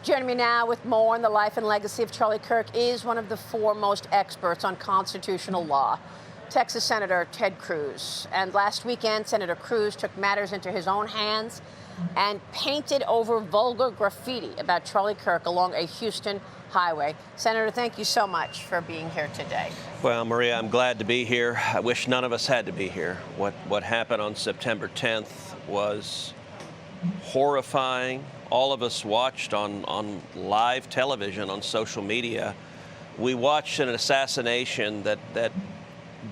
Joining me now with more on the life and legacy of Charlie Kirk is one of the foremost experts on constitutional law, Texas Senator Ted Cruz. And last weekend, Senator Cruz took matters into his own hands and painted over vulgar graffiti about Charlie Kirk along a Houston highway. Senator, thank you so much for being here today. Well, Maria, I'm glad to be here. I wish none of us had to be here. What happened on September 10th was horrifying. All of us watched on live television, on social media. We watched an assassination that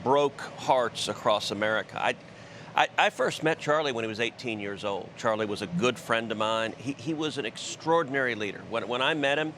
broke hearts across America. I first met Charlie when he was 18 years old. Charlie was a good friend of mine. He was an extraordinary leader. When I met him,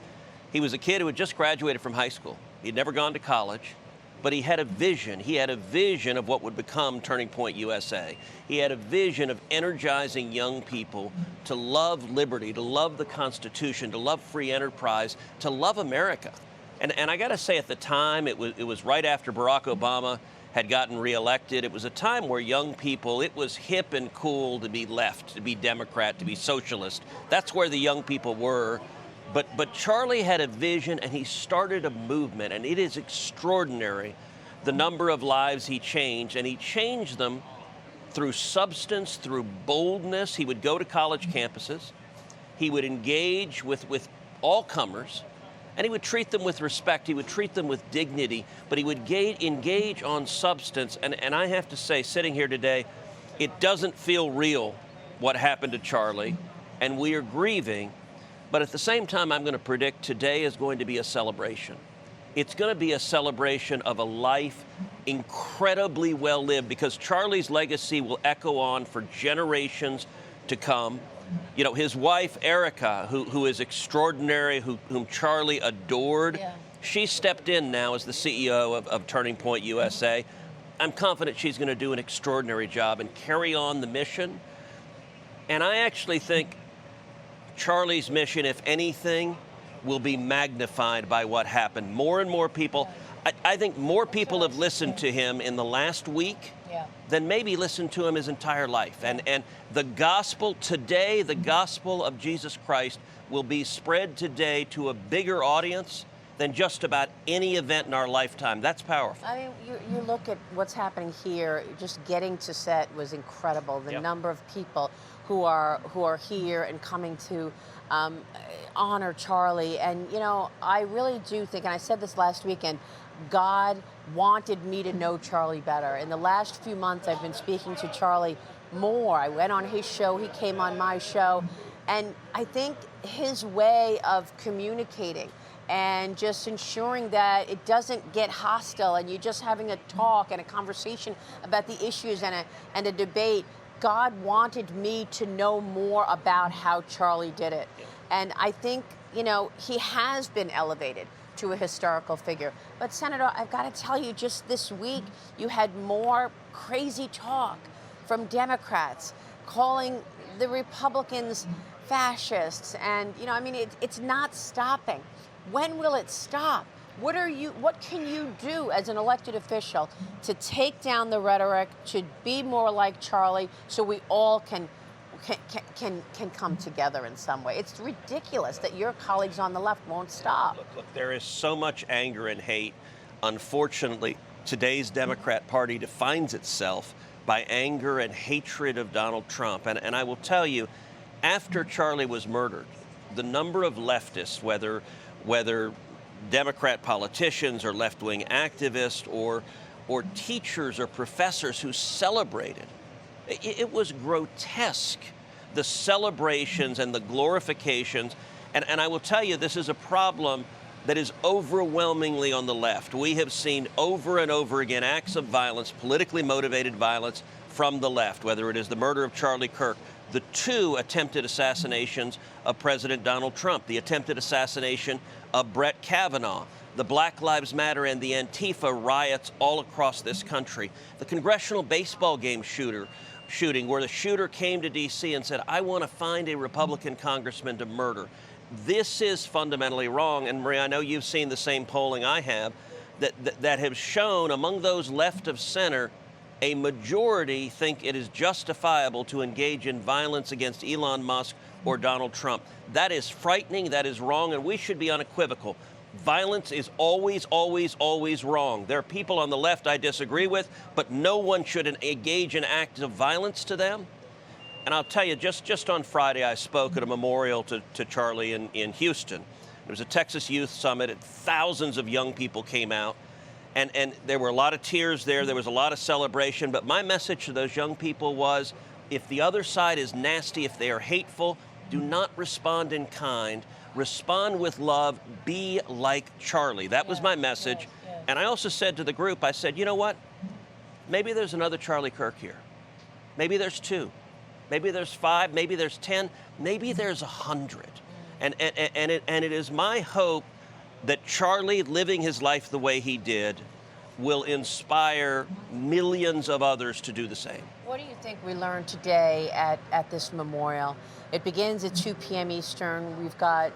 he was a kid who had just graduated from high school. He'd never gone to college, but he had a vision. He had a vision of what would become Turning Point USA. He had a vision of energizing young people to love liberty, to love the Constitution, to love free enterprise, to love America. And I got to say, at the time, it was right after Barack Obama had gotten reelected. It was a time where young people, it was hip and cool to be left, to be Democrat, to be socialist. That's where the young people were. But Charlie had a vision, and he started a movement, and it is extraordinary the number of lives he changed, and he changed them through substance, through boldness. He would go to college campuses. He would engage with all comers, and he would treat them with respect. He would treat them with dignity, but he would engage on substance. And I have to say, sitting here today, it doesn't feel real what happened to Charlie, and we are grieving. But at the same time, I'm going to predict today is going to be a celebration. It's going to be a celebration of a life incredibly well lived, because Charlie's legacy will echo on for generations to come. You know, his wife, Erica, who is extraordinary, whom Charlie adored, she stepped in now as the CEO of Turning Point USA. I'm confident she's going to do an extraordinary job and carry on the mission. And I actually think Charlie's mission, if anything, will be magnified by what happened. More and more people, I think more people have listened to him in the last week than maybe listened to him his entire life. And the gospel today, the gospel of Jesus Christ, will be spread today to a bigger audience than just about any event in our lifetime. That's powerful. I mean, you look at what's happening here, just getting to set was incredible. The number of people who are here and coming to honor Charlie. And, you know, I really do think, and I said this last weekend, God wanted me to know Charlie better. In the last few months, I've been speaking to Charlie more. I went on his show, he came on my show, and I think his way of communicating and just ensuring that it doesn't get hostile and you're just having a talk and a conversation about the issues and a debate. God wanted me to know more about how Charlie did it. And I think, you know, he has been elevated to a historical figure. But Senator, I've got to tell you, just this week, you had more crazy talk from Democrats calling the Republicans fascists. And, you know, I mean, it's not stopping. When will it stop? What can you do as an elected official to take down the rhetoric, to be more like Charlie, so we all can come together in some way? It's ridiculous that your colleagues on the left won't stop. Look, there is so much anger and hate. Unfortunately, today's Democrat Party defines itself by anger and hatred of Donald Trump. And I will tell you, after Charlie was murdered, the number of leftists, whether Democrat politicians or left-wing activists or teachers or professors who celebrated, it was grotesque, the celebrations and the glorifications. And I will tell you, this is a problem that is overwhelmingly on the left. We have seen over and over again acts of violence, politically motivated violence from the left, whether it is the murder of Charlie Kirk, the 2 attempted assassinations of President Donald Trump, the attempted assassination of Brett Kavanaugh, the Black Lives Matter and the Antifa riots all across this country, the congressional baseball game shooting where the shooter came to D.C. and said, I want to find a Republican congressman to murder. This is fundamentally wrong. And Maria, I know you've seen the same polling I have that have shown among those left of center, a majority think it is justifiable to engage in violence against Elon Musk or Donald Trump. That is frightening, that is wrong, and we should be unequivocal. Violence is always, always, always wrong. There are people on the left I disagree with, but no one should engage in acts of violence to them. And I'll tell you, just on Friday, I spoke at a memorial to Charlie in Houston. There was a Texas Youth Summit, and thousands of young people came out. And there were a lot of tears there. There was a lot of celebration. But my message to those young people was, if the other side is nasty, if they are hateful, do not respond in kind. Respond with love. Be like Charlie. That was my message. And I also said to the group, I said, you know what? Maybe there's another Charlie Kirk here. Maybe there's 2. Maybe there's 5. Maybe there's 10. Maybe there's 100. And it is my hope that Charlie, living his life the way he did, will inspire millions of others to do the same. What do you think we learned today at this memorial? It begins at 2 p.m. Eastern. We've got,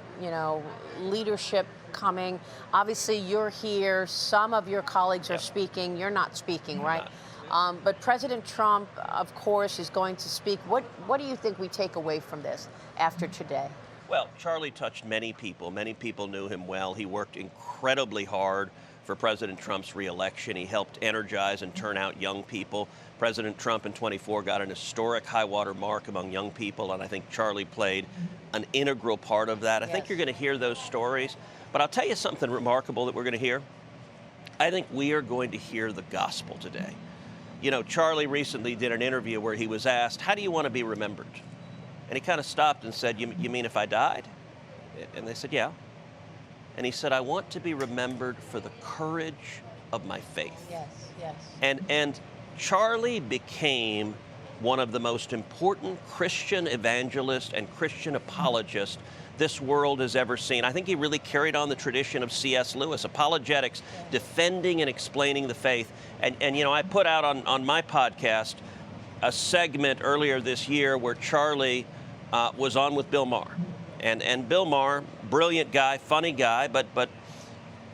leadership coming. Obviously, you're here. Some of your colleagues are speaking. You're not speaking, right? But President Trump, of course, is going to speak. What do you think we take away from this after today? Well, Charlie touched many people. Many people knew him well. He worked incredibly hard for President Trump's reelection. He helped energize and turn out young people. President Trump in 24 got an historic high-water mark among young people, and I think Charlie played an integral part of that. I think you're going to hear those stories. But I'll tell you something remarkable that we're going to hear. I think we are going to hear the gospel today. Charlie recently did an interview where he was asked, how do you want to be remembered? And he kind of stopped and said, you mean if I died? And they said, yeah. And he said, I want to be remembered for the courage of my faith. Yes. And Charlie became one of the most important Christian evangelists and Christian apologists this world has ever seen. I think he really carried on the tradition of C.S. Lewis, apologetics, defending and explaining the faith. And I put out on my podcast a segment earlier this year where Charlie was on with Bill Maher. And Bill Maher, brilliant guy, funny guy, but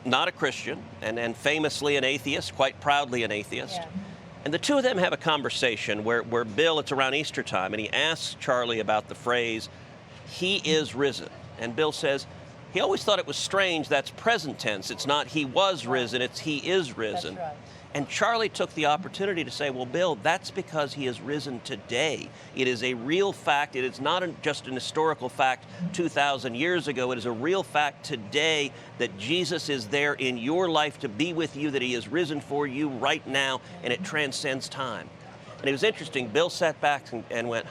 not a Christian, and famously an atheist, quite proudly an atheist. Yeah. And the two of them have a conversation where Bill, it's around Easter time, and he asks Charlie about the phrase, he is risen. And Bill says, he always thought it was strange, that's present tense. It's not he was risen, it's he is risen. That's right. And Charlie took the opportunity to say, well, Bill, that's because he is risen today. It is a real fact. It is not just an historical fact 2,000 years ago. It is a real fact today that Jesus is there in your life to be with you, that he is risen for you right now, and it transcends time. And it was interesting. Bill sat back and went,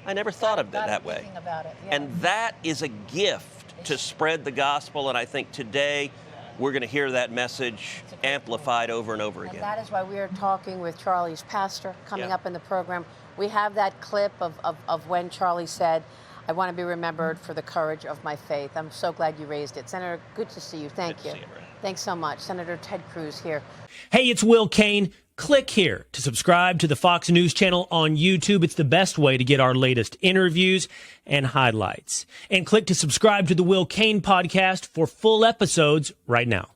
I never thought of it that way. About it. Yeah. And that is a gift to spread the gospel, and I think today we're going to hear that message amplified over and over again. And that is why we are talking with Charlie's pastor coming up in the program. We have that clip of when Charlie said, I want to be remembered for the courage of my faith. I'm so glad you raised it. Senator, good to see you. Thank you. Thanks so much. Senator Ted Cruz here. Hey, it's Will Cain. Click here to subscribe to the Fox News channel on YouTube. It's the best way to get our latest interviews and highlights. And click to subscribe to the Will Cain podcast for full episodes right now.